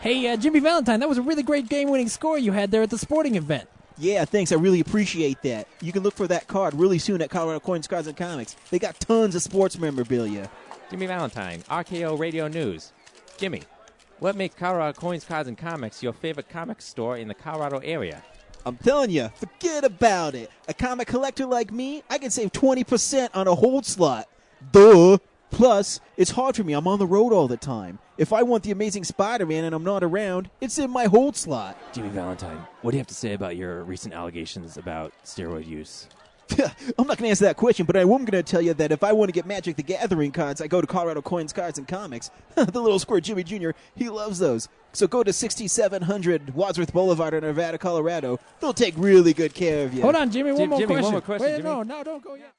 Hey, Jimmy Valentine, that was a really great game-winning score you had there at the sporting event. Yeah, thanks. I really appreciate that. You can look for that card really soon at Colorado Coins, Cards, and Comics. They got tons of sports memorabilia. Jimmy Valentine, RKO Radio News. Jimmy, what makes Colorado Coins, Cards, and Comics your favorite comic store in the Colorado area? I'm telling you, forget about it. A comic collector like me, I can save 20% on a hold slot. Duh. Plus, it's hard for me. I'm on the road all the time. If I want the Amazing Spider-Man and I'm not around, it's in my hold slot. Jimmy Valentine, what do you have to say about your recent allegations about steroid use? I'm not going to answer that question, but I am going to tell you that if I want to get Magic the Gathering cards, I go to Colorado Coins, Cards, and Comics. The little square Jimmy Jr., he loves those. So go to 6700 Wadsworth Boulevard in Nevada, Colorado. They'll take really good care of you. Hold on, Jimmy, one more question. Wait, Jimmy. no, don't go yet.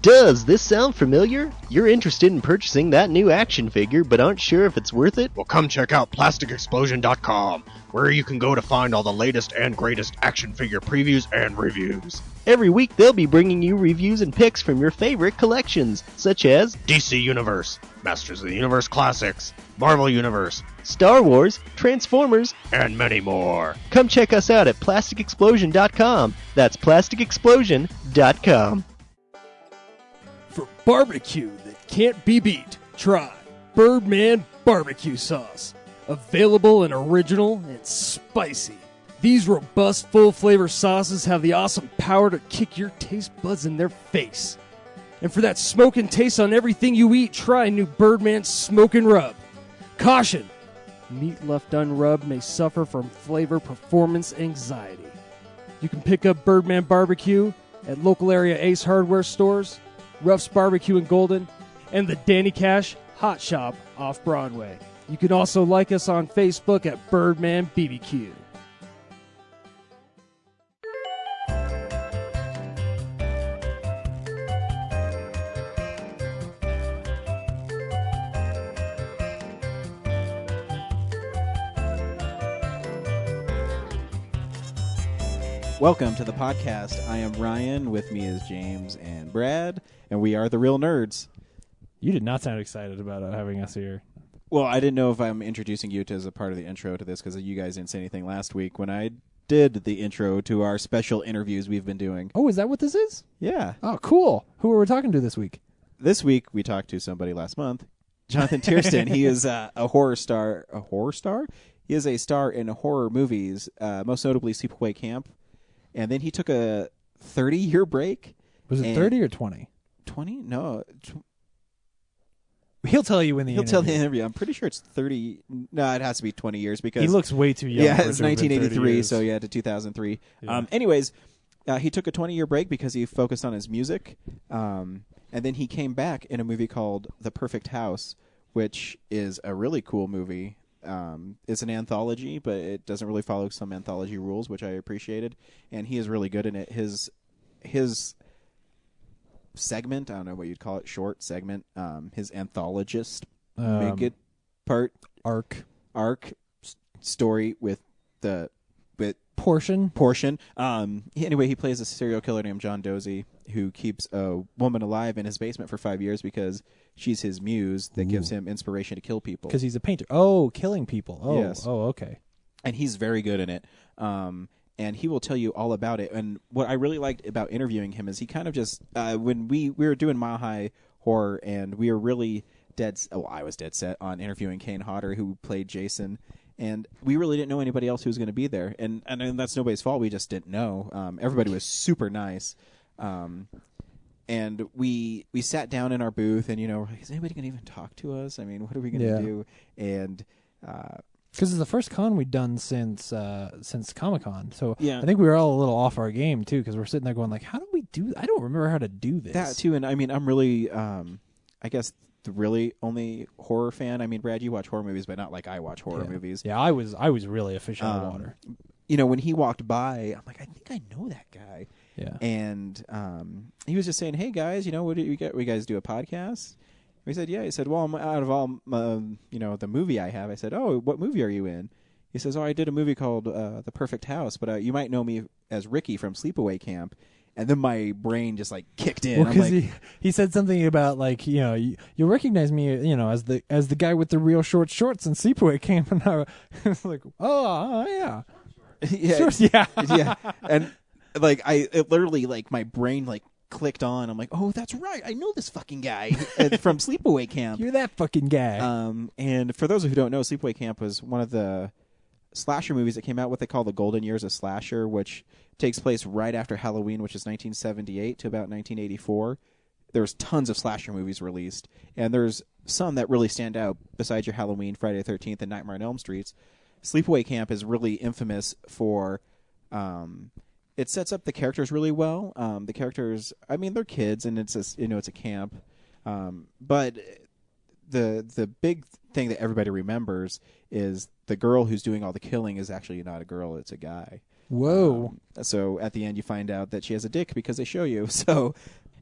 Does this sound familiar? You're interested in purchasing that new action figure, but aren't sure if it's worth it? Well, come check out PlasticExplosion.com, where you can go to find all the latest and greatest action figure previews and reviews. Every week they'll be bringing you reviews and picks from your favorite collections, such as DC Universe, Masters of the Universe Classics, Marvel Universe, Star Wars, Transformers, and many more. Come check us out at PlasticExplosion.com. That's PlasticExplosion.com. For barbecue that can't be beat, try Birdman Barbecue Sauce. Available and original and spicy. These robust, full-flavor sauces have the awesome power to kick your taste buds in their face. And for that smoking taste on everything you eat, try new Birdman Smokin' Rub. Caution! Meat left unrubbed may suffer from flavor performance anxiety. You can pick up Birdman Barbecue at local area Ace Hardware stores, Ruff's Barbecue in Golden, and the Danny Cash Hot Shop off Broadway. You can also like us on Facebook at Birdman BBQ. Welcome to the podcast. I am Ryan. With me is James and Brad, and we are the Real Nerds. You did not sound excited about having us here. Well, I didn't know if I'm introducing you as a part of the intro to this because you guys didn't say anything last week when I did the intro to our special interviews we've been doing. Oh, is that what this is? Yeah. Oh, cool. Who are we talking to this week? This week, we talked to somebody last month, Jonathan Tiersten. He is a horror star. A horror star? He is a star in horror movies, most notably Sleepaway Camp. And then he took a 30-year break. Was it 30 or 20? 20? No. He'll tell you in the He'll interview. tell the interview. I'm pretty sure it's 30. No, it has to be 20 years because he looks way too young. Yeah, for it's it to have been 1983, 30 so yeah, to 2003. Yeah. Anyways, he took a 20-year break because he focused on his music, and then he came back in a movie called The Perfect House, which is a really cool movie. It's an anthology, but it doesn't really follow some anthology rules, which I appreciated, and he is really good in it. His segment, I don't know what you'd call it, short segment, his anthologist make it part arc story with portion. Anyway, he plays a serial killer named John Dozy who keeps a woman alive in his basement for 5 years because she's his muse that gives him inspiration to kill people. Because he's a painter. Oh, killing people. Oh, yes. Oh, okay. And he's very good in it. And he will tell you all about it. And what I really liked about interviewing him is he kind of just, when we were doing Mile High Horror, and we were really I was dead set on interviewing Kane Hodder, who played Jason. And we really didn't know anybody else who was going to be there. And that's nobody's fault. We just didn't know. Everybody was super nice. And we sat down in our booth, and, is anybody going to even talk to us? I mean, what are we going to do? And because it's the first con we've done since Comic-Con. So yeah. I think we were all a little off our game, too, because we're sitting there going, like, how do we do I don't remember how to do this. That, too. And, I mean, I'm really, I guess, the really only horror fan. I mean, Brad, you watch horror movies, but not like I watch horror movies. Yeah, I was really a fish out of water. When he walked by, I'm like, I think I know that guy. Yeah. And he was just saying, hey, guys, what do you get? We guys do a podcast? We said, yeah. He said, well, out of all, the movie I have, I said, oh, what movie are you in? He says, oh, I did a movie called The Perfect House, but you might know me as Ricky from Sleepaway Camp. and then my brain just like kicked in. Well, I'm because like, he said something about like you'll recognize me as the guy with the real short shorts in Sleepaway Camp, and I was like, oh yeah, yeah, Shorts, yeah. yeah, and like it literally like my brain like clicked on. I'm like, oh, that's right, I know this fucking guy from Sleepaway Camp. You're that fucking guy. And for those who don't know, Sleepaway Camp was one of the slasher movies that came out, what they call the golden years of slasher, which takes place right after Halloween, which is 1978 to about 1984. There's tons of slasher movies released, and there's some that really stand out besides your Halloween, Friday the 13th, and Nightmare on Elm Streets. Sleepaway Camp is really infamous for it sets up the characters really well. The characters, I mean, they're kids, and it's a camp, but the big thing that everybody remembers is the girl who's doing all the killing is actually not a girl, it's a guy. Whoa. So at the end you find out that she has a dick because they show you. So,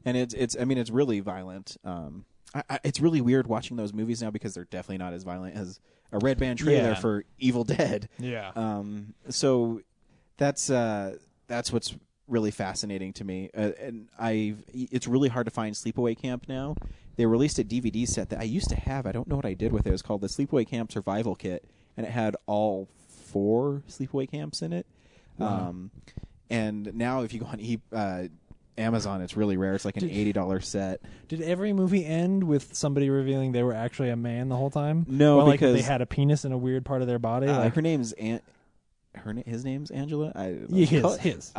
and it's really violent. It's really weird watching those movies now because they're definitely not as violent as a Red Band trailer for Evil Dead. Yeah. So that's what's really fascinating to me. And it's really hard to find Sleepaway Camp now. They released a DVD set that I used to have. I don't know what I did with it. It was called the Sleepaway Camp Survival Kit, and it had all 4 Sleepaway Camps in it. Wow. And now if you go on Amazon, it's really rare. It's like an $80 set. Did every movie end with somebody revealing they were actually a man the whole time? No, or because they had a penis in a weird part of their body. her name's his name's Angela. His.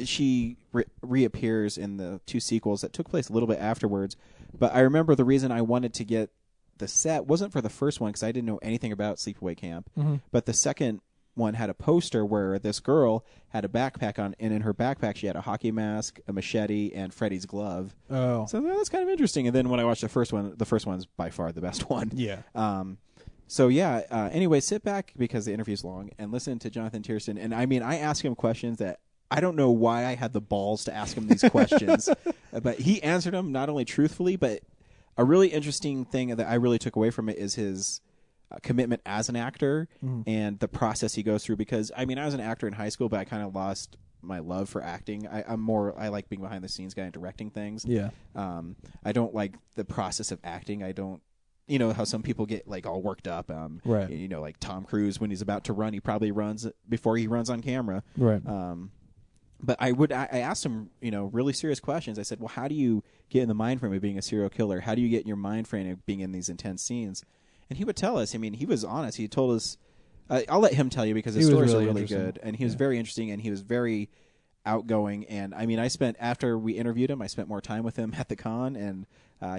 She reappears in the 2 sequels that took place a little bit afterwards. But I remember the reason I wanted to get the set wasn't for the first one because I didn't know anything about Sleepaway Camp. Mm-hmm. But the second one had a poster where this girl had a backpack on, and in her backpack she had a hockey mask, a machete, and Freddy's glove. Oh, so that's kind of interesting. And then when I watched the first one's by far the best one. Yeah. So yeah. Anyway, sit back because the interview's long and listen to Jonathan Tiersten. And I mean, I ask him questions that I don't know why I had the balls to ask him these questions, but he answered them not only truthfully, but a really interesting thing that I really took away from it is his commitment as an actor and the process he goes through. Because I mean, I was an actor in high school, but I kind of lost my love for acting. I like being behind the scenes guy and directing things. Yeah. I don't like the process of acting. I don't. You know how some people get like all worked up. Right. You know, like Tom Cruise when he's about to run, he probably runs before he runs on camera. Right. But I asked him, really serious questions. I said, well, how do you get in the mind frame of being a serial killer? How do you get in your mind frame of being in these intense scenes? And he would tell us. I mean, he was honest. He told us. I'll let him tell you because his stories are really good, and he was very interesting, and he was very outgoing. And I mean, after we interviewed him, I spent more time with him at the con, and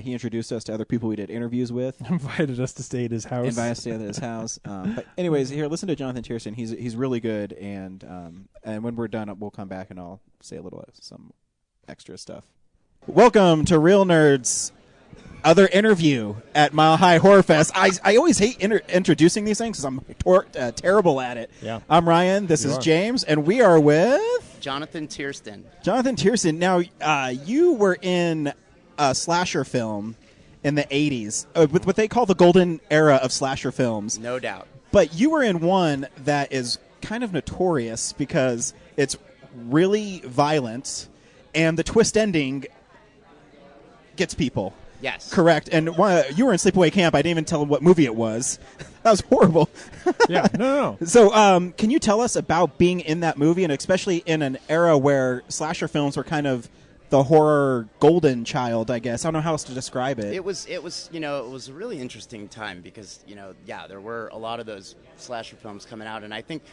he introduced us to other people we did interviews with. Invited us to stay at his house. But anyways, here, listen to Jonathan Tiersten. He's really good, and when we're done, we'll come back and I'll say some extra stuff. Welcome to Real Nerds' other interview at Mile High Horror Fest. I always hate introducing these things because I'm terrible at it. Yeah. I'm Ryan. This is James, and we are with Jonathan Tiersten. Jonathan Tiersten. Now, you were in a slasher film in the 80s, with what they call the golden era of slasher films. No doubt. But you were in one that is kind of notorious because it's really violent, and the twist ending gets people. Yes. Correct. And you were in Sleepaway Camp. I didn't even tell what movie it was. That was horrible. Yeah. No. So can you tell us about being in that movie, and especially in an era where slasher films were kind of the horror golden child, I guess. I don't know how else to describe it. It was it was a really interesting time because, there were a lot of those slasher films coming out, and I think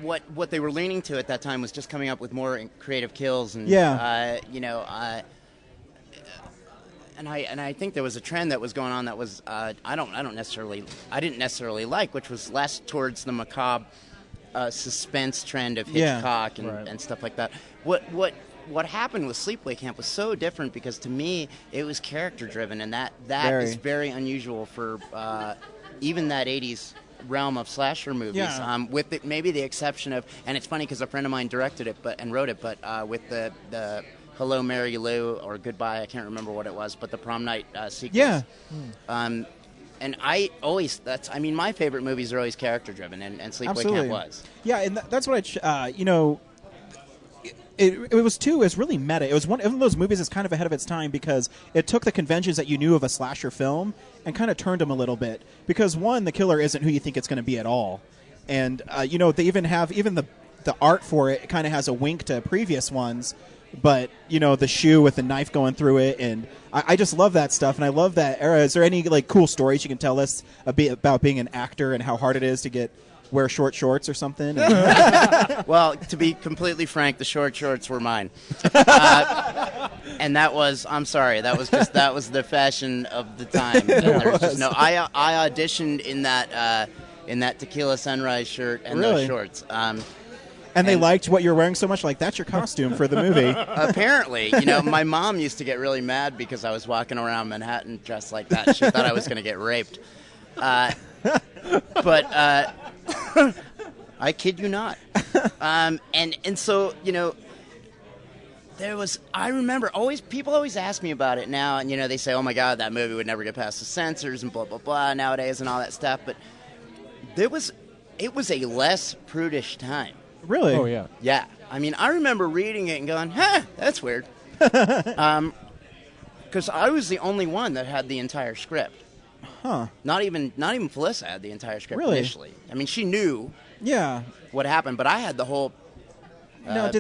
what they were leaning to at that time was just coming up with more creative kills and and I think there was a trend that was going on that was I didn't necessarily like, which was less towards the macabre suspense trend of Hitchcock and stuff like that. What happened with Sleepaway Camp was so different because to me it was character driven, and that is very unusual for even that 80s realm of slasher movies. With maybe the exception of, and it's funny because a friend of mine directed it and wrote it, but with the Hello, Mary Lou, or Goodbye, I can't remember what it was, but the prom night sequence. Yeah. And my favorite movies are always character driven, and Sleepaway Camp was. Yeah, and that's what it was really meta. It was one of those movies that's kind of ahead of its time because it took the conventions that you knew of a slasher film and kind of turned them a little bit. Because one, the killer isn't who you think it's going to be at all, and they even have the art for it kind of has a wink to previous ones. But the shoe with the knife going through it, and I just love that stuff, and I love that era. Is there any cool stories you can tell us about being an actor and how hard it is to wear short shorts or something? Well, to be completely frank, the short shorts were mine, and that was that was the fashion of the time. There was just no. I auditioned in that Tequila Sunrise shirt and those shorts. And they liked what you're wearing so much, that's your costume for the movie. Apparently, my mom used to get really mad because I was walking around Manhattan dressed like that. She thought I was going to get raped. But I kid you not. And so, I remember people always ask me about it now, and, they say, oh my God, that movie would never get past the censors and blah, blah, blah nowadays and all that stuff. But it was a less prudish time. Really? Oh, yeah. Yeah. I mean, I remember reading it and going, that's weird. Because I was the only one that had the entire script. Huh. Not even Felissa had the entire script initially. I mean, she knew what happened, but I had the whole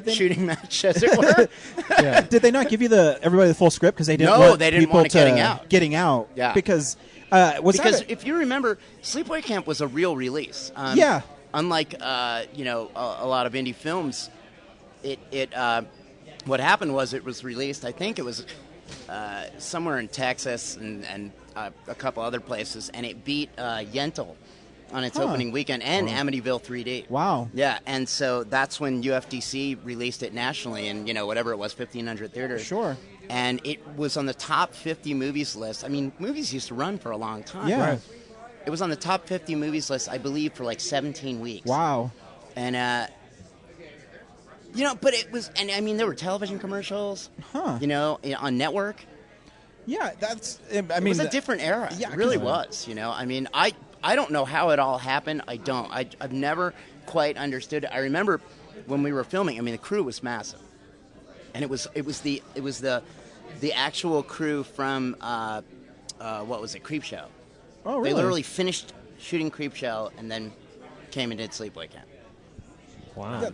shooting match, as it were. Yeah. Did they not give you everybody the full script because they didn't No, want they didn't people want it getting out. Yeah. Because if you remember, Sleepaway Camp was a real release. Yeah. Unlike a lot of indie films, what happened was it was released. I think it was somewhere in Texas and a couple other places, and it beat Yentl on its opening weekend and Amityville 3D. Wow. Yeah, and so that's when UFDC released it nationally in whatever it was, 1,500 theaters. Sure. And it was on the top 50 movies list. I mean, movies used to run for a long time. Yeah. Right. It was on the top 50 movies list, I believe, for 17 weeks. Wow. And, but it was, and I mean, there were television commercials, on network. Yeah, it was a different era. Yeah, it really was, I mean, I don't know how it all happened. I've never quite understood it. I remember when we were filming, I mean, the crew was massive. And it was the actual crew from, what was it, Creepshow. Oh, really? They literally finished shooting Creepshow and then came and did Sleepaway Camp. Wow. Yeah,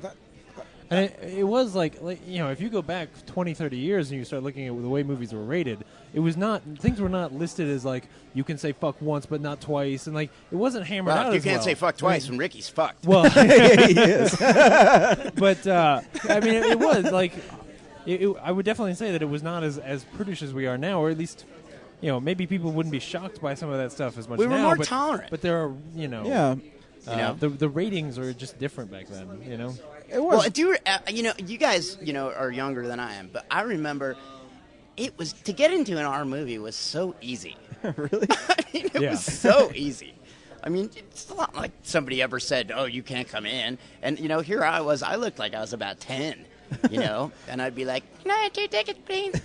and it was like if you go back 20, 30 years and you start looking at the way movies were rated, things were not listed as you can say fuck once but not twice, and it wasn't hammered out as well. You can't say fuck twice when Ricky's fucked. Well, he is. But I mean, it was I would definitely say that it was not as prudish as we are now, or at least. Maybe people wouldn't be shocked by some of that stuff as much now. We were more tolerant. But there are, the ratings are just different back then, It was. Well, you guys, are younger than I am, but I remember it was, to get into an R movie was so easy. Really? I mean, it was so easy. I mean, it's not like somebody ever said, oh, you can't come in. And, here I was, I looked like I was about 10. And I'd be like, can I have 2 tickets, please?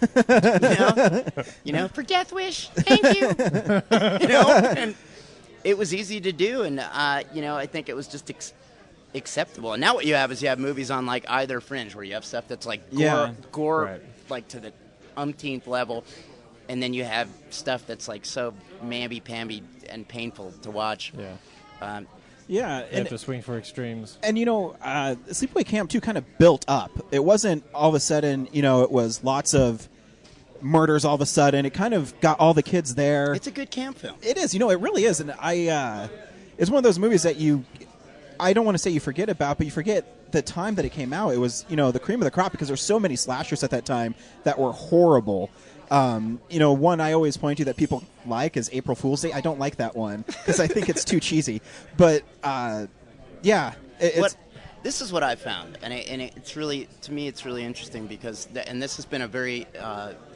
For Death Wish, thank you. And it was easy to do, and I think it was just acceptable. And now what you have is movies on either fringe, where you have stuff that's gore, right. To the umpteenth level, and then you have stuff that's so mamby-pamby and painful to watch. Yeah. You have to swing for extremes. And, Sleepaway Camp, too, kind of built up. It wasn't all of a sudden, it was lots of murders all of a sudden. It kind of got all the kids there. It's a good camp film. It is. It really is. And it's one of those movies that I don't want to say you forget about, but you forget the time that it came out. It was, the cream of the crop because there's so many slashers at that time that were horrible. One I always point to that people like is April Fool's Day. I don't like that one because I think it's too cheesy. But this is what I found, and it's really, to me, it's really interesting because, and this has been a very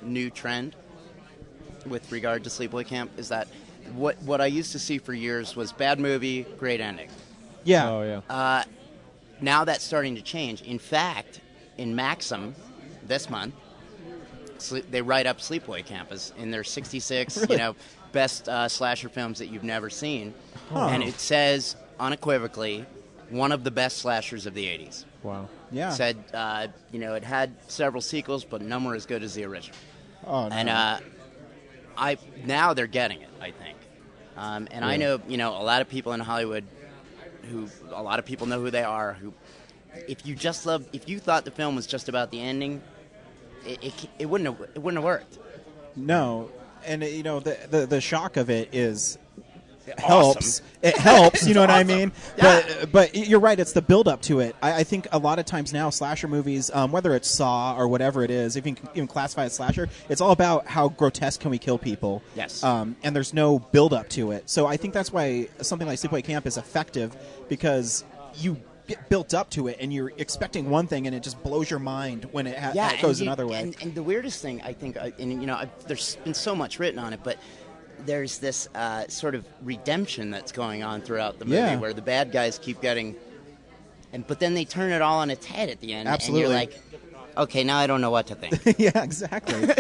new trend with regard to Sleepaway Camp, is that what I used to see for years was bad movie, great ending. Yeah. Oh yeah. Now that's starting to change. In fact, in Maxim this month, they write up Sleepaway Camp as in their 66, really? Best slasher films that you've never seen. Huh. And it says unequivocally, one of the best slashers of the 80s. Wow. Yeah. Said, it had several sequels, but none were as good as the original. Oh, no. And now they're getting it, I think. And I know, a lot of people in Hollywood a lot of people know who they are, who, if you thought the film was just about the ending, it wouldn't have worked. No. And, the shock of it is... Awesome. helps. It helps, you know what I mean? Yeah. But you're right, it's the build-up to it. I think a lot of times now, slasher movies, whether it's Saw or whatever it is, if you can even classify it as slasher, it's all about how grotesque can we kill people. Yes. And there's no build-up to it. So I think that's why something like Sleepaway Camp is effective, because you get built up to it, and you're expecting one thing, and it just blows your mind when it goes another way. And the weirdest thing, I think, there's been so much written on it, but there's this sort of redemption that's going on throughout the movie, where the bad guys keep getting, but then they turn it all on its head at the end. Absolutely. And you're like, okay, now I don't know what to think. Yeah, exactly.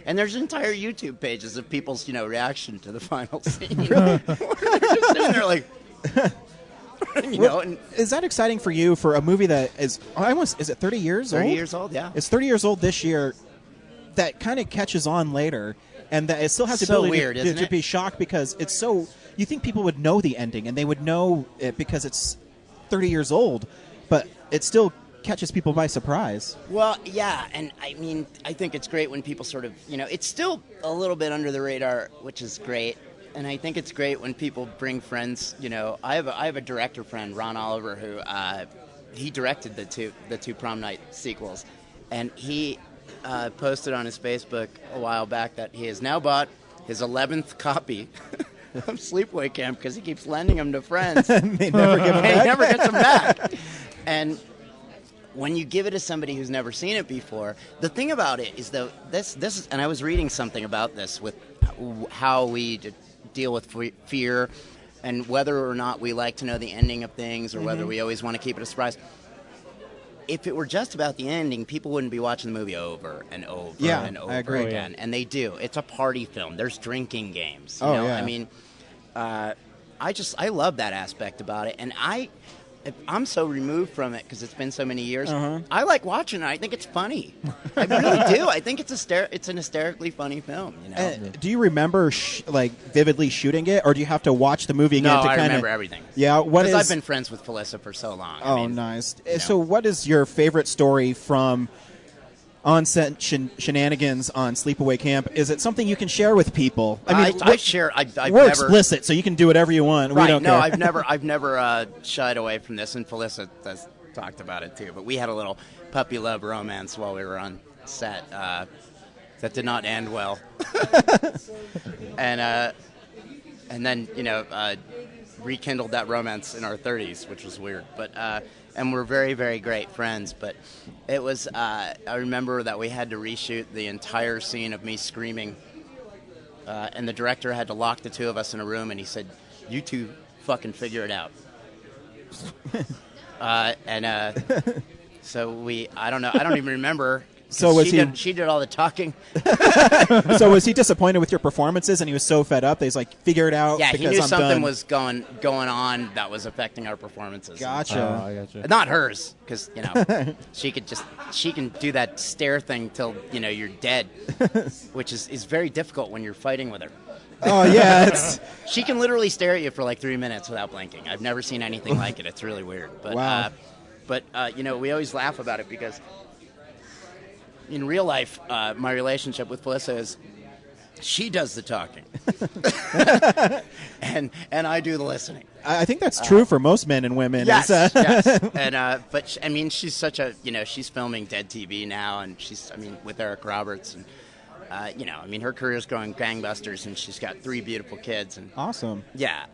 And there's entire YouTube pages of people's, reaction to the final scene. Really? They're just sitting there like, is that exciting for you for a movie that is it 30 years old? 30 years old, yeah. It's 30 years old this year. That kind of catches on later. And that it still has the So ability weird, to isn't it? be shocked, because it's so... You think people would know the ending, and they would know it because it's 30 years old, but it still catches people by surprise. Well, yeah, and I mean, I think it's great when people sort of, it's still a little bit under the radar, which is great. And I think it's great when people bring friends. I have a director friend, Ron Oliver, who he directed the two Prom Night sequels, and he posted on his Facebook a while back that he has now bought his 11th copy of Sleepaway Camp because he keeps lending them to friends. They never give them And he back. never gets them back. And when you give it to somebody who's never seen it before, the thing about it is, though, this is, and I was reading something about this with how we deal with fear and whether or not we like to know the ending of things, or whether we always want to keep it a surprise. If it were just about the ending, people wouldn't be watching the movie over and over and over I agree. again. And they do. It's a party film. There's drinking games. Oh, yeah. I mean, I love that aspect about it. And I'm so removed from it because it's been so many years. I like watching it. I think it's funny. I really do. I think it's an hysterically funny film. Do you remember vividly shooting it, or do you have to watch the movie again No, to I kind of... remember everything. Yeah, Because I've been friends with Felissa for so long. Oh, nice. So what is your favorite story from on-set shenanigans on Sleepaway Camp? Is it something you can share with people? I mean, I share. I've we're never, explicit, so you can do whatever you want. Right? We don't No, care. I've never shied away from this, and Felissa has talked about it too. But we had a little puppy love romance while we were on set that did not end well, and then rekindled that romance in our 30s, which was weird, but. And we're very, very great friends, but it was, I remember that we had to reshoot the entire scene of me screaming, and the director had to lock the two of us in a room, and he said, "You two fucking figure it out." So I don't know, I don't even remember. So she did all the talking. So was he disappointed with your performances, and he was so fed up that he's like, figure it out? Yeah, because he knew I'm something done. was going on that was affecting our performances. Gotcha. I gotcha. Not hers, because she can do that stare thing till you're dead, which is very difficult when you're fighting with her. Oh yeah, She can literally stare at you for like 3 minutes without blinking. I've never seen anything like it. It's really weird. But Wow. We always laugh about it because in real life, my relationship with Felissa is she does the talking, and I do the listening. I think that's true for most men and women. Yes, It's, yes. And I mean, she's such a she's filming Dead TV now, and she's with Eric Roberts, and her career's going gangbusters, and she's got 3 beautiful kids, and awesome. yeah.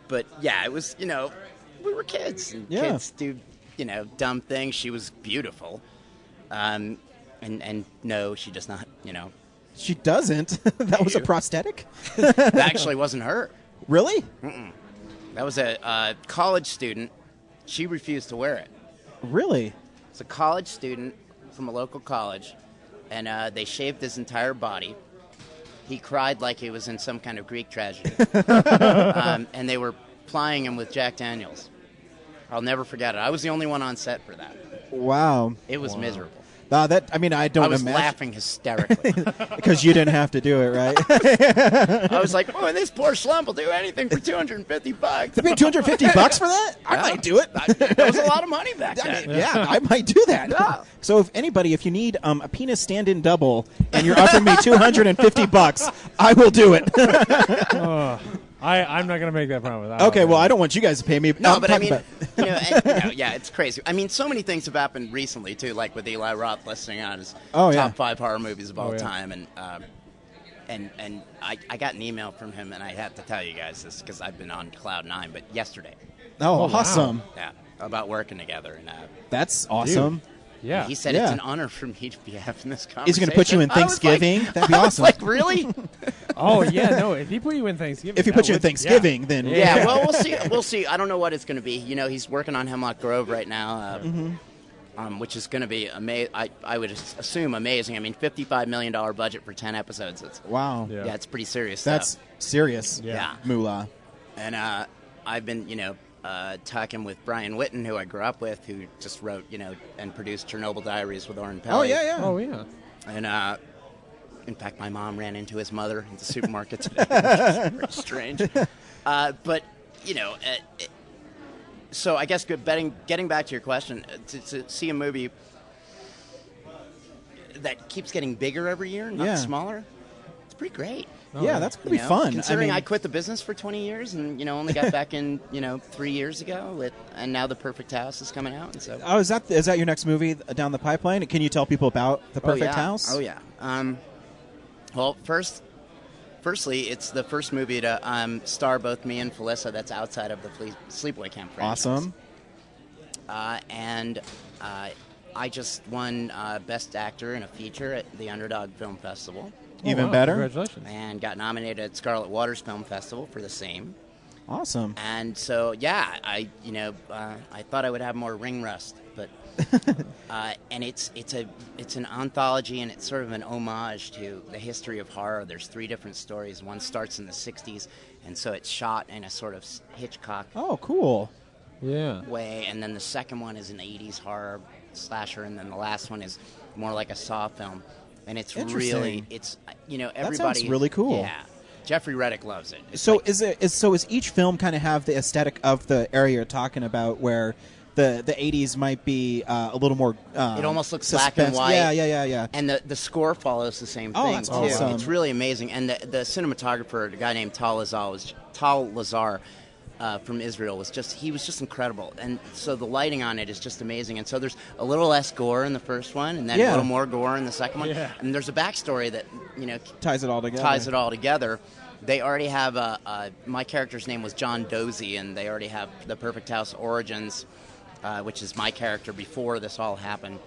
But yeah, it was we were kids, and Yeah. kids do dumb things. She was beautiful, and no, she does not. She doesn't. That was a prosthetic. That actually wasn't her. Really? That was a college student. She refused to wear it. Really? It's a college student from a local college, and they shaved his entire body. He cried like he was in some kind of Greek tragedy. And they were plying him with Jack Daniels. I'll never forget it. I was the only one on set for that. Wow. It was miserable. I don't I was imagine. laughing hysterically. Because you didn't have to do it, right? I was like, "Oh, this poor slump will do anything for $250." They paid $250 for that? I might do it. That was a lot of money back then. I might do that. Yeah. So if you need a penis stand-in double and you're offering me $250, I will do it. I'm not going to make that promise. Okay, well, I don't want you guys to pay me. No, but I mean, yeah, it's crazy. I mean, so many things have happened recently too, like with Eli Roth listing on his top 5 horror movies of all time, and I got an email from him, and I have to tell you guys this because I've been on cloud 9, but yesterday. Oh, awesome! Wow. Yeah, about working together, and that's awesome. Dude. Yeah, he said it's an honor for me to be having this conversation. Is he going to put you in Thanksgiving? That'd be awesome. Like, really? Oh yeah, no. If he put you in Thanksgiving, then well, we'll see. We'll see. I don't know what it's going to be. You know, he's working on Hemlock Grove right now, which is going to be I would assume amazing. I mean, $55 million budget for 10 episodes. Wow. Yeah, it's pretty serious. That's stuff. serious. Yeah. Moolah. And I've been, talking with Brian Whitten, who I grew up with, who just wrote, and produced Chernobyl Diaries with Oren Peli. Oh, yeah. And, in fact, my mom ran into his mother in the supermarket today, which is very strange. But, so I guess getting back to your question, to see a movie that keeps getting bigger every year, not smaller, it's pretty great. Yeah, that's going to be fun. Considering I quit the business for 20 years and, only got back in, 3 years ago, and now The Perfect House is coming out. And so. Oh, is that your next movie down the pipeline? Can you tell people about The Perfect House? Oh, yeah. Well, firstly, it's the first movie to star both me and Felissa that's outside of the Sleepaway Camp franchise. Awesome. And I just won Best Actor in a Feature at the Underdog Film Festival. Even better. Congratulations. And got nominated at Scarlet Waters Film Festival for the same. Awesome. And so, I thought I would have more ring rust, but and it's an anthology, and it's sort of an homage to the history of horror. There's 3 different stories. One starts in the 60s, and so it's shot in a sort of Hitchcock way, and then the second one is an 80s horror slasher, and then the last one is more like a Saw film. And it's really, everybody. That sounds really cool. Yeah, Jeffrey Reddick loves it. Is each film kind of have the aesthetic of the area you're talking about, where the 80s might be a little more. It almost looks suspense. black and white. Yeah. And the score follows the same thing that's too. awesome. It's really amazing. And the cinematographer, a guy named Tal Lazar. From Israel was just incredible, and so the lighting on it is just amazing. And so there's a little less gore in the first one, and then a little more gore in the second one. Yeah. And there's a backstory that ties it all together. They already have my character's name was John Dozy, and they already have the Perfect House Origins, which is my character before this all happened,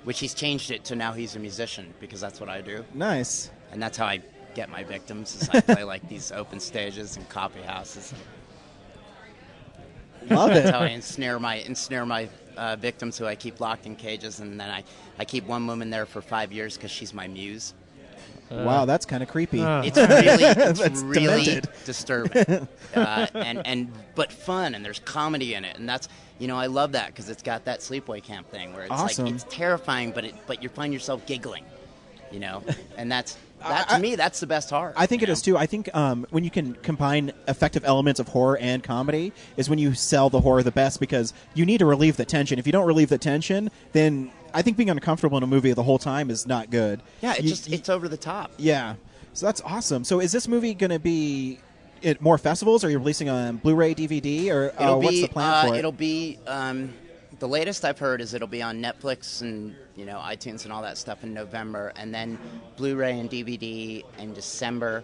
which he's changed it to now he's a musician because that's what I do. Nice. And that's how I get my victims. Is I play like these open stages and coffee houses. Love it. That's how I ensnare my victims, who I keep locked in cages, and then I keep one woman there for 5 years because she's my muse. Wow, that's kind of creepy. It's really disturbing, but fun, and there's comedy in it, and that's I love that because it's got that Sleepaway Camp thing where it's awesome. Like it's terrifying, but you find yourself giggling, and that's. To me, that's the best horror. I think it is too. I think when you can combine effective elements of horror and comedy is when you sell the horror the best, because you need to relieve the tension. If you don't relieve the tension, then I think being uncomfortable in a movie the whole time is not good. Yeah, it's over the top. Yeah, so that's awesome. So is this movie going to be at more festivals? Or are you releasing on Blu-ray, DVD, or what's the plan for it? It'll be. The latest I've heard is it'll be on Netflix and iTunes and all that stuff in November, and then Blu-ray and DVD in December.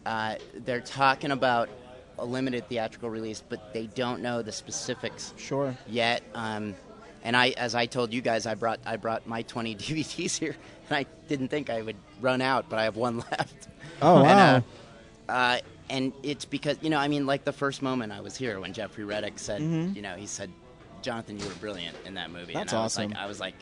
They're talking about a limited theatrical release, but they don't know the specifics yet. And as I told you guys, I brought my 20 DVDs here, and I didn't think I would run out, but I have one left. Oh wow! And it's because like the first moment I was here when Jeffrey Reddick said, he said, "Jonathan, you were brilliant in that movie." That's and awesome. I was like,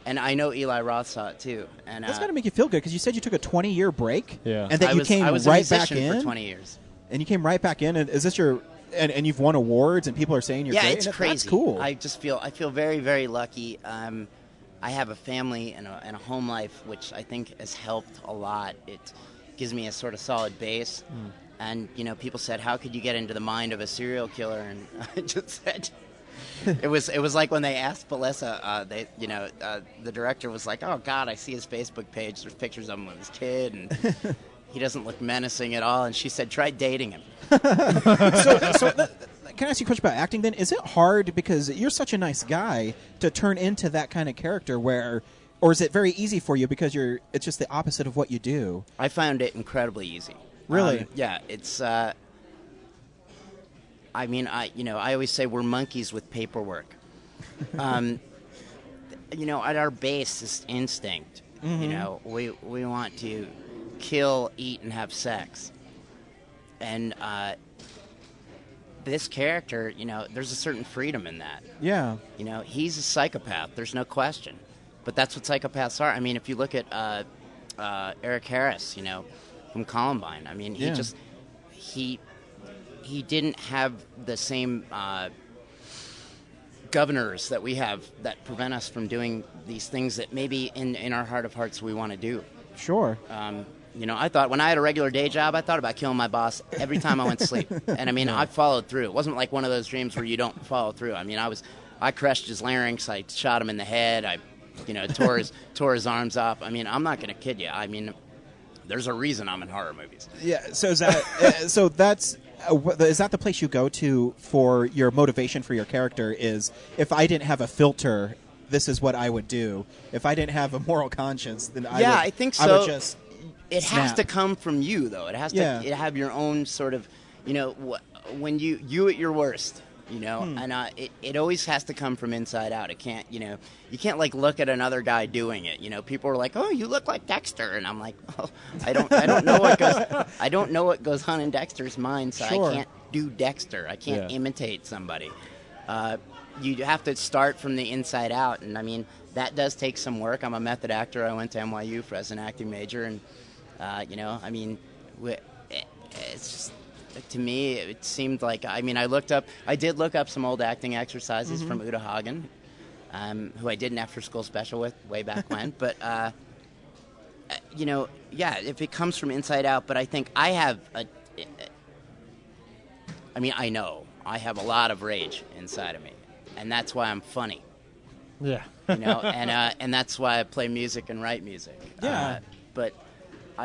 and I know Eli Roth saw it too. And that's got to make you feel good, because you said you took a 20-year break, yeah, and that you came I was right a musician back in for 20 years. And you came right back in. And is this your and you've won awards, and people are saying you're great. It's crazy. That's cool. I feel very, very lucky. I have a family and a home life, which I think has helped a lot. It gives me a sort of solid base. And, people said, how could you get into the mind of a serial killer? And I just said, it was like when they asked Palessa, the director was like, oh, God, I see his Facebook page. There's pictures of him with his kid, and he doesn't look menacing at all. And she said, try dating him. Can I ask you a question about acting then? Is it hard, because you're such a nice guy, to turn into that kind of character or is it very easy for you because it's just the opposite of what you do? I found it incredibly easy. Really? Yeah, it's, I always say we're monkeys with paperwork. At our base is instinct. We want to kill, eat, and have sex. And, this character, there's a certain freedom in that. Yeah. He's a psychopath. There's no question. But that's what psychopaths are. I mean, if you look at Eric Harris, from Columbine, I mean, he didn't have the same governors that we have that prevent us from doing these things that maybe in our heart of hearts we want to do. Sure. I thought when I had a regular day job, I thought about killing my boss every time I went to sleep. And, I followed through. It wasn't like one of those dreams where you don't follow through. I mean, I crushed his larynx. I shot him in the head. I, tore his arms off. I mean, I'm not going to kid you. I mean, there's a reason I'm in horror movies. Yeah, so is that is that the place you go to for your motivation for your character? Is, if I didn't have a filter, this is what I would do. If I didn't have a moral conscience, then I think so. I would just It snap. has to come from you, though. It has to have your own sort of, when you at your worst, and it always has to come from inside out. It can't, you can't like look at another guy doing it. People are like, oh, you look like Dexter, and I'm like, oh, I don't know what goes on in Dexter's mind, so Sure. I can't do Dexter. I can't imitate somebody. You have to start from the inside out, and I mean that does take some work. I'm a method actor. I went to NYU as an acting major, and it's just, to me, it seemed like, I did look up some old acting exercises from Uta Hagen, who I did an after-school special with way back when. But, if it comes from inside out, but I think I have I know I have a lot of rage inside of me, and that's why I'm funny. Yeah. And that's why I play music and write music. Yeah.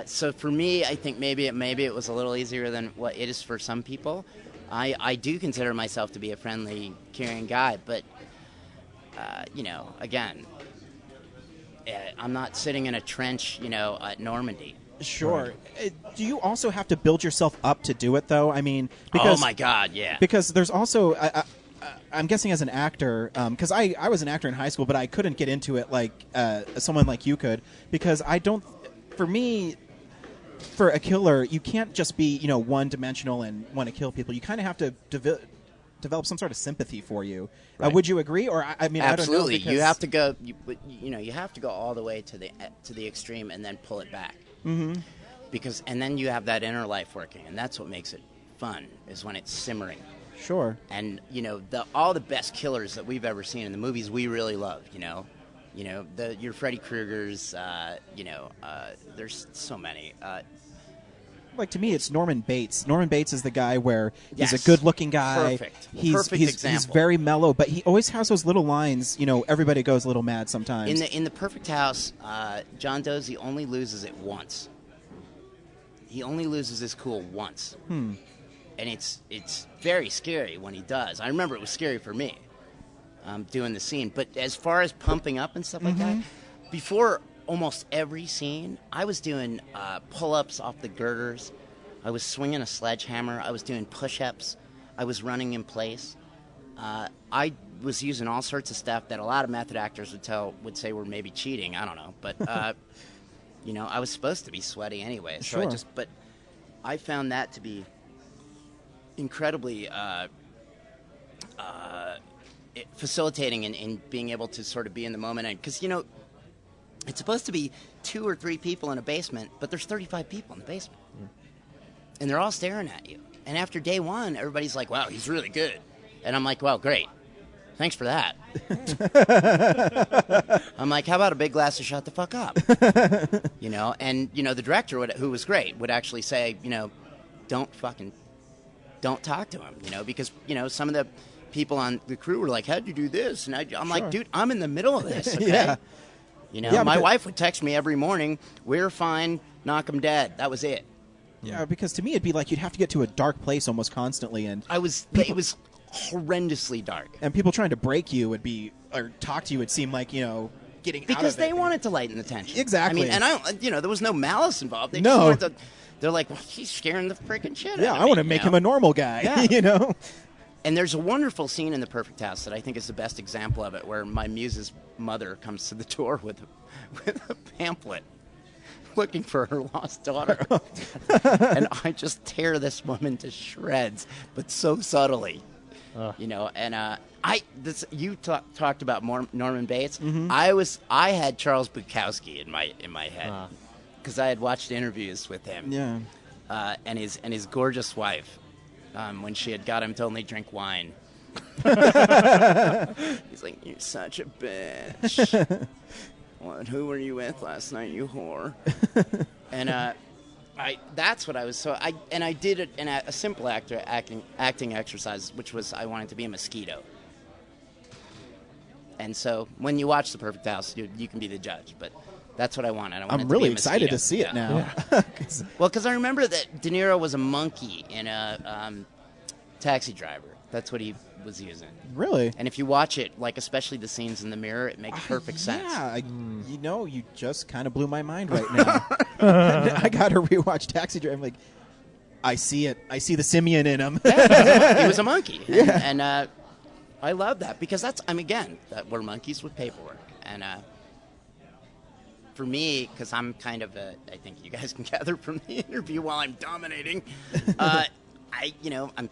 So for me, I think maybe it was a little easier than what it is for some people. I do consider myself to be a friendly, caring guy, but again, I'm not sitting in a trench, at Normandy. Sure. Do you also have to build yourself up to do it, though? I mean, because, oh my God, yeah. Because there's also, I'm guessing as an actor, because I was an actor in high school, but I couldn't get into it like someone like you could, because for me, for a killer, you can't just be, one-dimensional and want to kill people. You kind of have to develop some sort of sympathy for you. Right. Would you agree? Or absolutely, I don't know, you have to go. You have to go all the way to the extreme and then pull it back. Mm-hmm. And then you have that inner life working, and that's what makes it fun. Is when it's simmering. Sure. And all the best killers that we've ever seen in the movies we really love. Your Freddy Kruegers. There's so many. Like, to me, it's Norman Bates. Norman Bates is the guy where he's Yes. a good-looking guy. Perfect. He's Example. very mellow, but he always has those little lines. Everybody goes a little mad sometimes. In the Perfect House, John Dozy only loses it once. He only loses his cool once. And it's very scary when he does. I remember it was scary for me doing the scene. But as far as pumping up and stuff like that, before almost every scene, I was doing pull-ups off the girders. I was swinging a sledgehammer. I was doing push-ups. I was running in place. I was using all sorts of stuff that a lot of method actors would say were maybe cheating. I don't know. But, I was supposed to be sweaty anyway. So Sure. but I found that to be incredibly facilitating in being able to sort of be in the moment. Because, it's supposed to be 2 or 3 people in a basement, but there's 35 people in the basement. And they're all staring at you. And after day one, everybody's like, wow, he's really good. And I'm like, well, great. Thanks for that. I'm like, how about a big glass of shut the fuck up? You know, and, you know, the director, who was great, would actually say, you know, don't talk to him, you know, because, you know, some of the people on the crew were like, how'd you do this? And I'm like, dude, I'm in the middle of this, okay? Yeah. You know, my wife would text me every morning, we're fine, knock 'em dead. That was it. Yeah, because to me it'd be like you'd have to get to a dark place almost constantly, and it was horrendously dark. And people trying to break you would be, or talk to you would seem like, you know, getting out of it. Because they wanted to lighten the tension. Exactly. I mean, and I don't, you know, there was no malice involved. They No. just wanted to, they're like, well, he's scaring the freaking shit out of me. Yeah, I want to make him a normal guy, Yeah. you know? And there's a wonderful scene in The Perfect House that I think is the best example of it, where my muse's mother comes to the door with a pamphlet looking for her lost daughter. And I just tear this woman to shreds, but so subtly. You know, and you talked about Norman Bates. Mm-hmm. I had Charles Bukowski in my head because I had watched interviews with him. Yeah. And his gorgeous wife, when she had got him to only drink wine. He's like, you're such a bitch. What? Who were you with last night, you whore? And that's what I was. So I did it in a simple acting exercise, which was I wanted to be a mosquito. And so when you watch The Perfect House, you can be the judge, but that's what I wanted. I'm really excited to see it now. Yeah. Well, because I remember that De Niro was a monkey in a Taxi Driver. That's what he was using. Really? And if you watch it, like especially the scenes in the mirror, it makes perfect sense. Yeah, you know, you just kind of blew my mind right now. I got to rewatch Taxi Driver. I'm like, I see it. I see the simian in him. Yeah, he was a monkey. And I love that because we're monkeys with paperwork. And for me, because I'm kind of I think you guys can gather from the interview while I'm dominating, I'm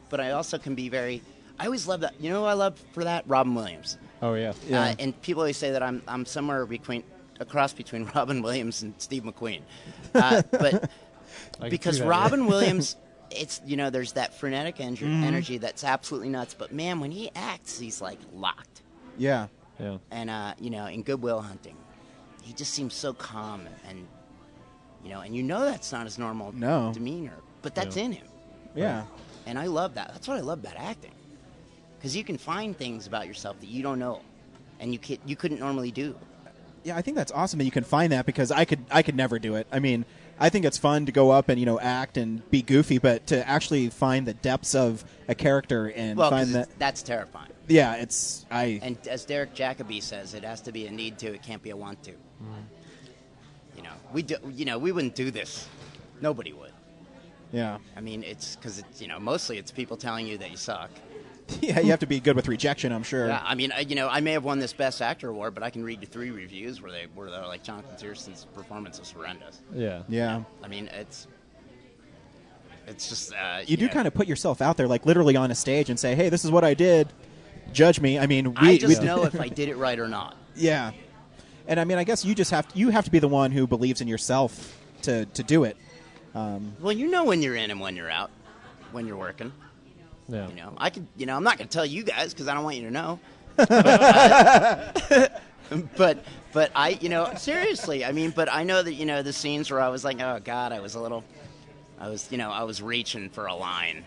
but I also can be very. I always love that. You know who I love for that? Robin Williams. Oh yeah. And people always say that I'm somewhere a cross between Robin Williams and Steve McQueen, but because Robin Williams, it's there's that frenetic energy that's absolutely nuts. But man, when he acts, he's like locked. Yeah. Yeah. And in Good Will Hunting, he just seems so calm and that's not his normal demeanor, but that's in him. Yeah. Right? And I love that. That's what I love about acting, because you can find things about yourself that you don't know, and you couldn't normally do. Yeah, I think that's awesome that you can find that, because I could never do it. I mean, I think it's fun to go up and act and be goofy, but to actually find the depths of a character and find that's terrifying. Yeah, And as Derek Jacobi says, it has to be a need to. It can't be a want to. We do. We wouldn't do this. Nobody would. Yeah. I mean, it's because mostly it's people telling you that you suck. Yeah, you have to be good with rejection, I'm sure. Yeah, I mean, I may have won this Best Actor award, but I can read you 3 reviews where they're like, Jonathan Tiersten's performance is horrendous. Yeah. Yeah. I mean, it's just you do kind of put yourself out there, like literally on a stage, and say, "Hey, this is what I did. Judge me." I mean, I just know if I did it right or not. Yeah. And I mean, I guess you have to be the one who believes in yourself to do it. Well, you know when you're in and when you're out, when you're working. Yeah. I could. I'm not going to tell you guys because I don't want you to know. But I, seriously. I mean, but I know that the scenes where I was like, oh God, I was reaching for a line.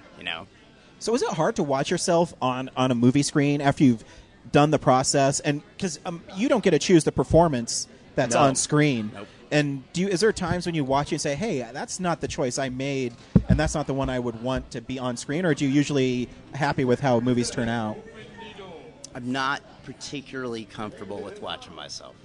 So is it hard to watch yourself on a movie screen after you've done the process, and because you don't get to choose the performance that's on screen? Nope. And is there times when you watch it and say, hey, that's not the choice I made, and that's not the one I would want to be on screen, or do you usually happy with how movies turn out? I'm not particularly comfortable with watching myself.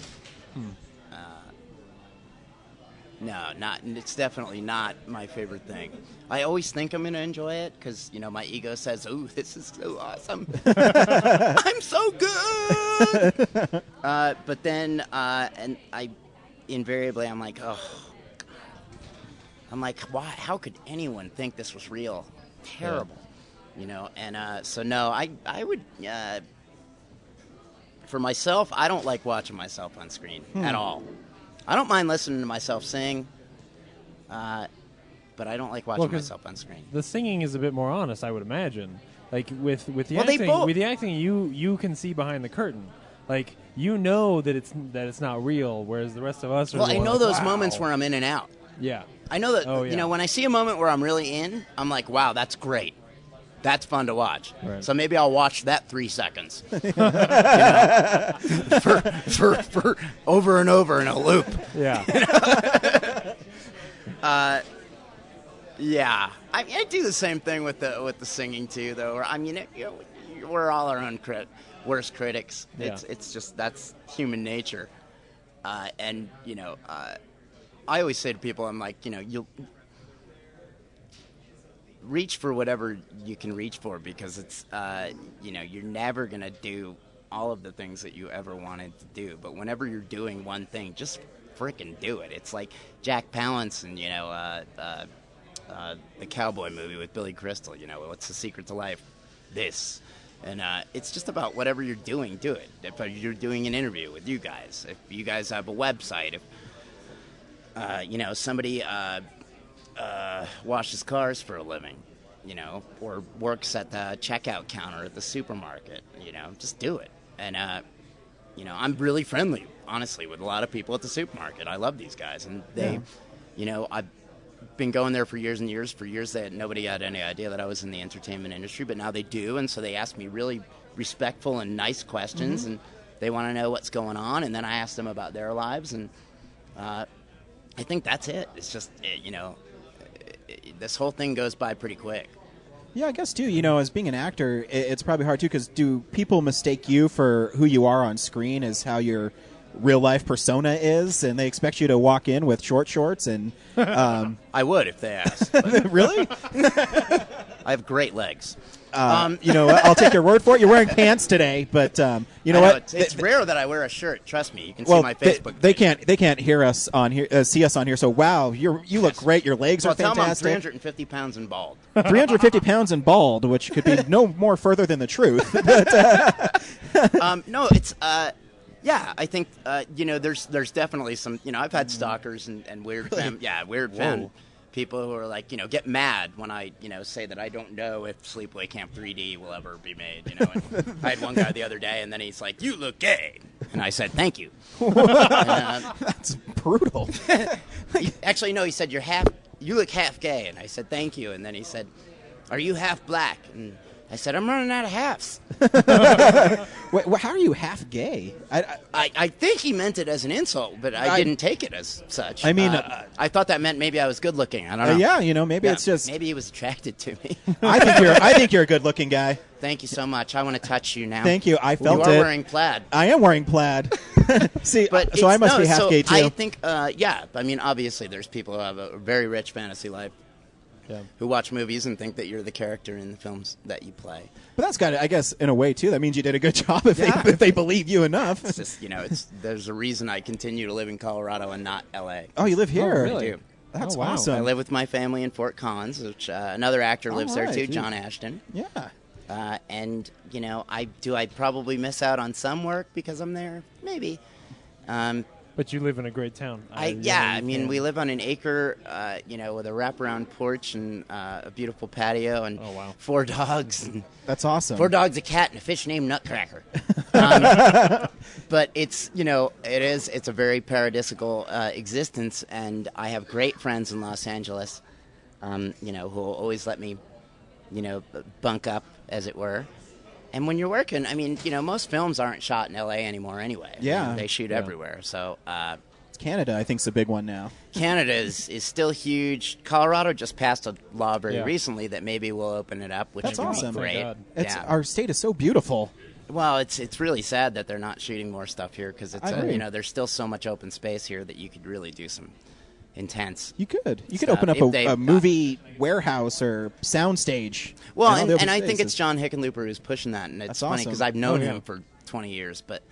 No, it's definitely not my favorite thing. I always think I'm going to enjoy it because, my ego says, ooh, this is so awesome. I'm so good. But then, and I invariably, I'm like, oh, God. I'm like, why? How could anyone think this was real? Terrible. And so no, I would, for myself, I don't like watching myself on screen at all. I don't mind listening to myself sing. but I don't like watching myself on screen. The singing is a bit more honest, I would imagine. Like with the Well, acting, with the acting, you can see behind the curtain. Like you know that it's not real, whereas the rest of us are. Well, I know like, those wow. moments where I'm in and out. Yeah, I know that. Oh, yeah. You know, when I see a moment where I'm really in, I'm like, wow, that's great. That's fun to watch. Right. So maybe I'll watch that 3 seconds. for over and over in a loop. Yeah. Yeah. I mean, I do the same thing with the singing too, though. I mean, we're all our own worst critics. Yeah. It's just that's human nature. And I always say to people, I'm like, you'll reach for whatever you can reach for, because it's you're never gonna do all of the things that you ever wanted to do, but whenever you're doing one thing, just freaking do it. It's like Jack Palance and the cowboy movie with Billy Crystal, What's the Secret to Life? This. And it's just about whatever you're doing, do it. If you're doing an interview with you guys, if you guys have a website, if somebody washes cars for a living, or works at the checkout counter at the supermarket, just do it. And I'm really friendly, honestly, with a lot of people at the supermarket. I love these guys, and they, I've been going there for years and years. For years, nobody had any idea that I was in the entertainment industry, but now they do, and so they ask me really respectful and nice questions, and they want to know what's going on, and then I ask them about their lives, and I think that's it. It's just, this whole thing goes by pretty quick. Yeah, I guess, too, as being an actor, it's probably hard, too, because do people mistake you for who you are on screen as how your real-life persona is, and they expect you to walk in with short shorts and... I would if they asked. Really? I have great legs. I'll take your word for it. You're wearing pants today, but you know what? It's rare that I wear a shirt. Trust me. You can see my Facebook. They can't hear us on here, see us on here. So wow, you look great. Your legs are tell fantastic. them I'm 350 pounds and bald. 350 pounds and bald, which could be no more further than the truth. But, no, it's yeah. I think there's definitely some. I've had stalkers and weird fan people who are like, get mad when I, say that I don't know if Sleepaway Camp 3D will ever be made, And I had one guy the other day, and then he's like, "You look gay," and I said, "Thank you." That's brutal. Actually, no, he said, "You look half gay," and I said, "Thank you," and then he said, "Are you half black?" And I said, "I'm running out of halves." Wait, how are you half gay? I think he meant it as an insult, but I didn't take it as such. I mean, I thought that meant maybe I was good looking. I don't know. Yeah, maybe it's just maybe he was attracted to me. I think you're a good looking guy. Thank you so much. I want to touch you now. Thank you. I felt it. You are it. wearing plaid. I am wearing plaid. See, but so I must be half gay too. I think, yeah. I mean, obviously, there's people who have a very rich fantasy life. Yeah. Who watch movies and think that you're the character in the films that you play. But that's got to, I guess, in a way, too. That means you did a good job if they believe you enough. It's just, there's a reason I continue to live in Colorado and not L.A. Oh, you live here? Oh, really? I do. That's awesome. I live with my family in Fort Collins, which another actor lives there, too, John Ashton. Yeah. And, I probably miss out on some work because I'm there? Maybe. But you live in a great town. We live on an acre, with a wraparound porch and a beautiful patio and 4 dogs. And that's awesome. 4 dogs, a cat, and a fish named Nutcracker. But it's, it's a very paradisical existence, and I have great friends in Los Angeles, who will always let me, bunk up, as it were. And when you're working, I mean, most films aren't shot in L.A. anymore anyway. Yeah. They shoot everywhere. So Canada, I think, is a big one now. Canada is still huge. Colorado just passed a law very recently that maybe will open it up, which That's would awesome. be great. Our state is so beautiful. Well, it's really sad that they're not shooting more stuff here because it's there's still so much open space here that you could really do some intense. You could open up a movie warehouse or soundstage. Well, and I think it's John Hickenlooper who's pushing that, and it's funny because I've known him for 20 years, but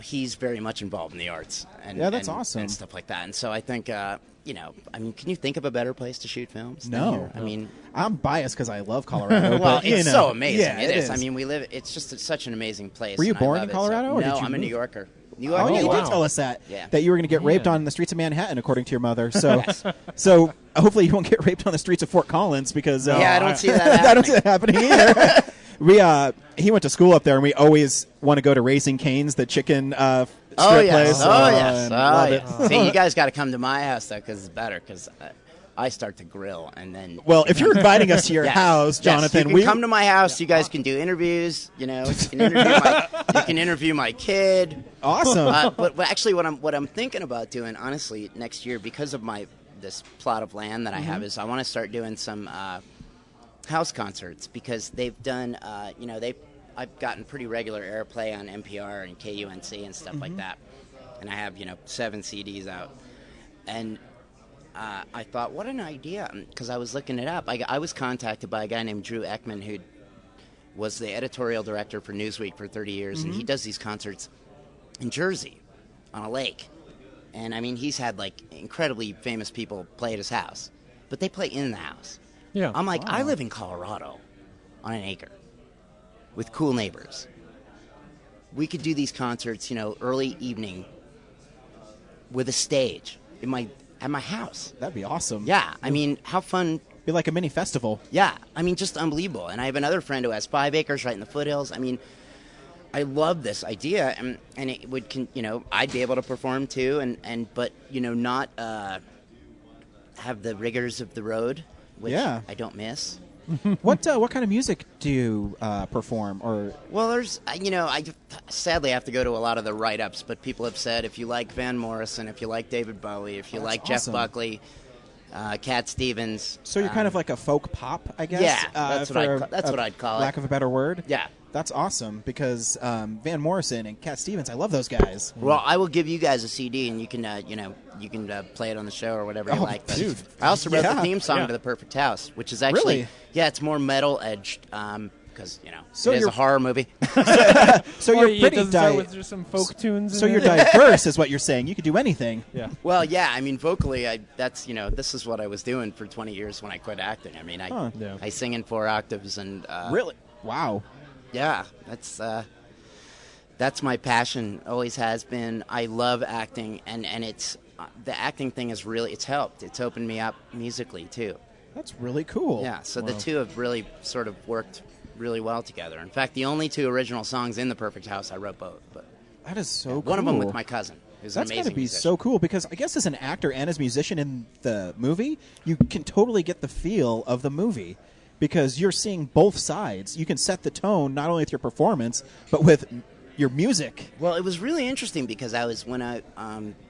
he's very much involved in the arts and that's awesome and stuff like that. And so I think can you think of a better place to shoot films? No. I mean, I'm biased because I love Colorado. Well, but, it's so amazing. Yeah, it is. I mean, we live. It's just such an amazing place. Were you born in it. Colorado? No, I'm a New Yorker. You Oh, are. yeah, you wow. did tell us that. Yeah. That you were going to get raped on the streets of Manhattan, according to your mother. So, so hopefully you won't get raped on the streets of Fort Collins because Yeah, I don't see that happening. I don't see that happening either. He went to school up there, and we always want to go to Raising Cane's, the chicken strip place. Yes. And love it. See, you guys got to come to my house, though, because it's better, because I start to grill, and then... Well, if you're inviting us to your Yes. house, Jonathan, you can come to my house. You guys can do interviews. You know, you can interview my kid. Awesome. But actually, what I'm thinking about doing, honestly, next year, because of this plot of land that I have, is I want to start doing some house concerts, because they've done, I've gotten pretty regular airplay on NPR and KUNC and stuff like that, and I have 7 CDs out, and I thought, what an idea, because I was looking it up. I was contacted by a guy named Drew Ekman, who was the editorial director for Newsweek for 30 years, and he does these concerts in Jersey on a lake. And, I mean, he's had, incredibly famous people play at his house, but they play in the house. Yeah. I'm like, I live in Colorado on an acre with cool neighbors. We could do these concerts, early evening with a stage at my house. That'd be awesome. Yeah, I mean, how fun. Be like a mini festival. Yeah, I mean, just unbelievable. And I have another friend who has 5 acres right in the foothills. I mean, I love this idea, and it would, I'd be able to perform too, but not have the rigors of the road, which I don't miss. What kind of music do you perform? Or well, there's I sadly have to go to a lot of the write-ups, but people have said if you like Van Morrison, if you like David Bowie, if you like awesome. Jeff Buckley, Cat Stevens. so you're kind of like a folk pop, I guess. Yeah, that's what I'd call it. Lack of a better word. Yeah. That's awesome because Van Morrison and Cat Stevens, I love those guys. Well, I will give you guys a CD, and you can play it on the show or whatever you like. But dude. I also wrote the Yeah. theme song Yeah. to The Perfect House, which is actually Really? it's more metal edged because So it is you're- a horror movie. So Or you're it pretty doesn't start with just some folk tunes. So in you're it. diverse, is what you're saying. You could do anything. Yeah. Well, yeah, I mean, vocally, this is what I was doing for 20 years when I quit acting. I mean, Huh. Yeah. I sing in 4 octaves, and Really? Wow. yeah, that's my passion. Always has been. I love acting, and it's the acting thing is really it's helped. It's opened me up musically too. That's really cool. Yeah, so the two have really sort of worked really well together. In fact, the only 2 original songs in The Perfect House, I wrote both. But That is so cool. one of them with my cousin, who's That's an got amazing to be musician. so cool because I guess as an actor and as a musician in the movie, you can totally get the feel of the movie because you're seeing both sides. You can set the tone not only with your performance, but with your music. Well, it was really interesting because when I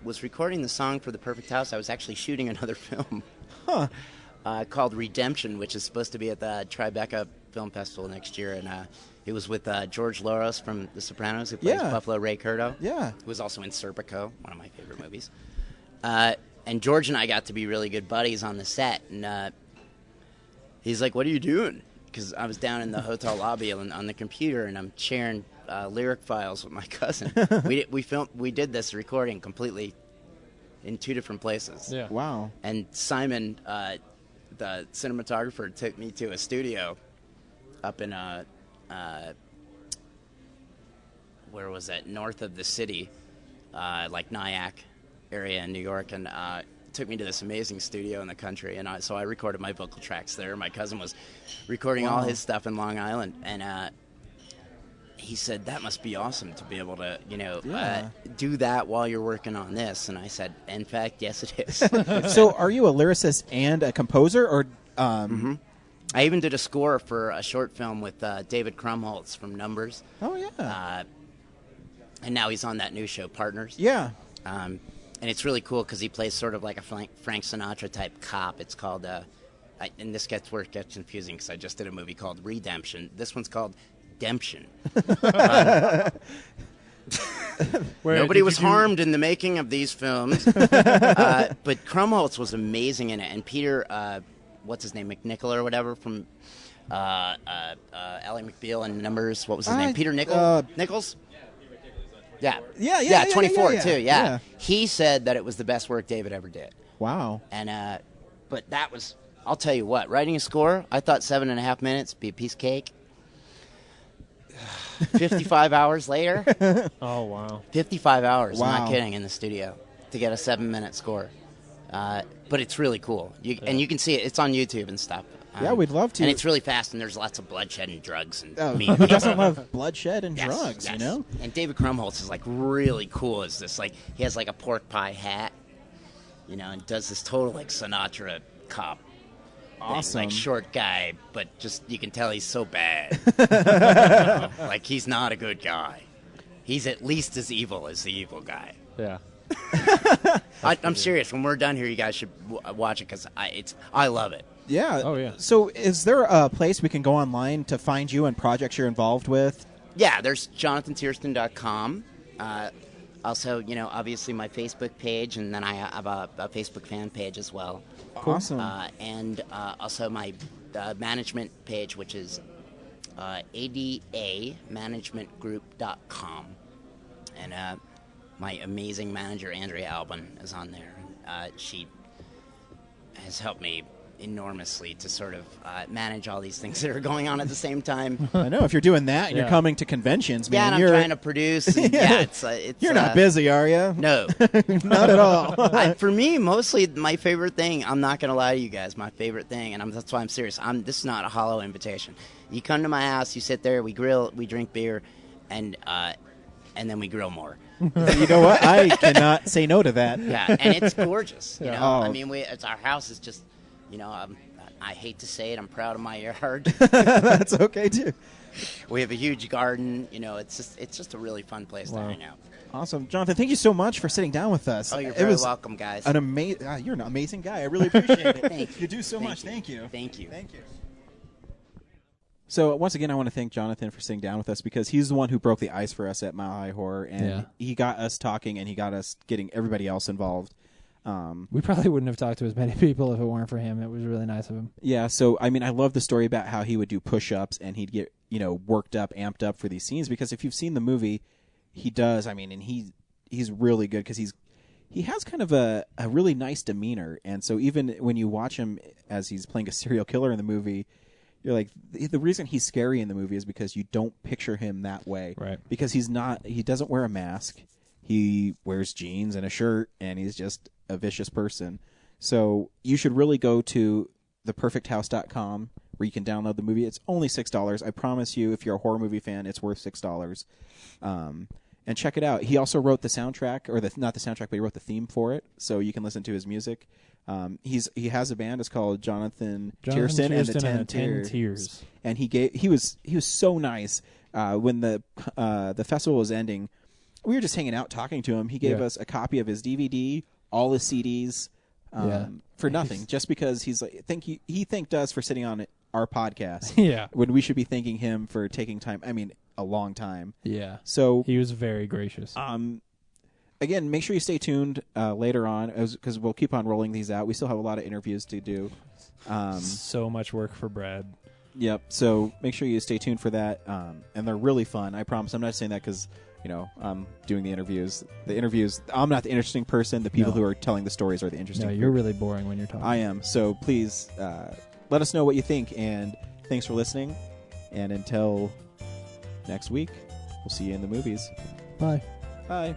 was recording the song for The Perfect House, I was actually shooting another film called Redemption, which is supposed to be at the Tribeca Film Festival next year, and it was with George Loros from The Sopranos, who plays Buffalo Ray Curto. Yeah. Who was also in Serpico, one of my favorite movies. And George and I got to be really good buddies on the set, and he's like, "What are you doing?" Because I was down in the hotel lobby on the computer, and I'm sharing lyric files with my cousin. We did this recording completely in 2 different places. Yeah. Wow. And Simon, the cinematographer, took me to a studio up in where was that? North of the city, like Nyack area in New York, and took me to this amazing studio in the country. And so I recorded my vocal tracks there. My cousin was recording all his stuff in Long Island, and he said, that must be awesome to be able to, do that while you're working on this. And I said, in fact, yes, it is. So are you a lyricist and a composer or I even did a score for a short film with David Krumholtz from Numbers. Oh yeah. And now he's on that new show, Partners. Yeah. And it's really cool because he plays sort of like a Frank Sinatra type cop. It's called, and this gets where it gets confusing because I just did a movie called Redemption. This one's called Demption. Nobody was harmed in the making of these films. But Krumholtz was amazing in it. And Peter, what's his name, McNichol or whatever, from Ally McBeal and Numbers. What was his name? Peter Nichols? Yeah. Yeah, 24 yeah. too. Yeah. He said that it was the best work David ever did. Wow. And but that was, I'll tell you what, writing a score, I thought 7.5 minutes would be a piece of cake. 55 hours later. Oh, wow. 55 hours, I'm Wow. not kidding, in the studio to get a 7-minute score. But it's really cool. And you can see it. It's on YouTube and stuff. Yeah, we'd love to. And it's really fast, and there's lots of bloodshed and drugs and meat. Who doesn't love bloodshed and Yes, drugs, yes. you know? And David Krumholtz is, like, really cool as this. Like, he has, like, a pork pie hat, you know, and does this total, like, Sinatra cop. Awesome. Like, short guy, but just, you can tell he's so bad. You know? Like, he's not a good guy. He's at least as evil as the evil guy. Yeah. I'm serious. When we're done here, you guys should watch it, because I love it. Yeah. Oh, yeah. So is there a place we can go online to find you and projects you're involved with? Yeah, there's JonathanTiersten.com. Also, you know, obviously my Facebook page, and then I have a Facebook fan page as well. Awesome. And also my management page, which is adamanagementgroup.com. And my amazing manager, Andrea Albin, is on there. She has helped me enormously to sort of manage all these things that are going on at the same time. I know, if you're doing that and you're Yeah. coming to conventions, Yeah, man, and I'm you're trying to produce. And Yeah. it's you're not busy, are you? No. Not at all. For me, mostly my favorite thing, I'm not going to lie to you guys, my favorite thing, and that's why I'm serious. This is not a hollow invitation. You come to my house, you sit there, we grill, we drink beer, and then we grill more. You know what? I cannot say no to that. Yeah, and it's gorgeous. You know, Oh. I mean, our house is just, you know, I hate to say it, I'm proud of my yard. That's okay too. We have a huge garden. You know, it's just a really fun place to Wow. hang out. Awesome, Jonathan. Thank you so much for sitting down with us. Oh, you're It very was welcome, guys. An amazing. You're an amazing guy. I really appreciate it. Thank you. You do so Thank much. you. Thank you. Thank you. Thank you. So once again, I want to thank Jonathan for sitting down with us, because he's the one who broke the ice for us at Mile High Horror, and Yeah. he got us talking, and he got us getting everybody else involved. We probably wouldn't have talked to as many people if it weren't for him. It was really nice of him. Yeah, so I mean, I love the story about how he would do push-ups and he'd get, you know, worked up, amped up for these scenes, because if you've seen the movie, he does. I mean, and he's really good, because he has kind of a really nice demeanor, and so even when you watch him as he's playing a serial killer in the movie, you're like, the reason he's scary in the movie is because you don't picture him that way, Right? Because he doesn't wear a mask, he wears jeans and a shirt, and he's just a vicious person. So you should really go to theperfecthouse.com, where you can download the movie. It's only $6. I promise you, if you're a horror movie fan, it's worth $6. And check it out. He also wrote the soundtrack, or not the soundtrack, but he wrote the theme for it, so you can listen to his music. He has a band. It's called Jonathan Tiersten and the 10 Tears. And he was so nice. When the festival was ending, we were just hanging out talking to him. He gave us a copy of his DVD, all his CDs, for nothing, just because he's like, he thanked us for sitting on our podcast. Yeah. When we should be thanking him for taking time. I mean, a long time. Yeah. So he was very gracious. Again, make sure you stay tuned later on, because we'll keep on rolling these out. We still have a lot of interviews to do. So much work for Brad. Yep. So make sure you stay tuned for that. And they're really fun. I promise. I'm not saying that because, you know, I'm doing the interviews. I'm not the interesting person. The people who are telling the stories are the interesting. No, you're really boring when you're talking. I am. So please let us know what you think. And thanks for listening. And until next week, we'll see you in the movies. Bye. Bye.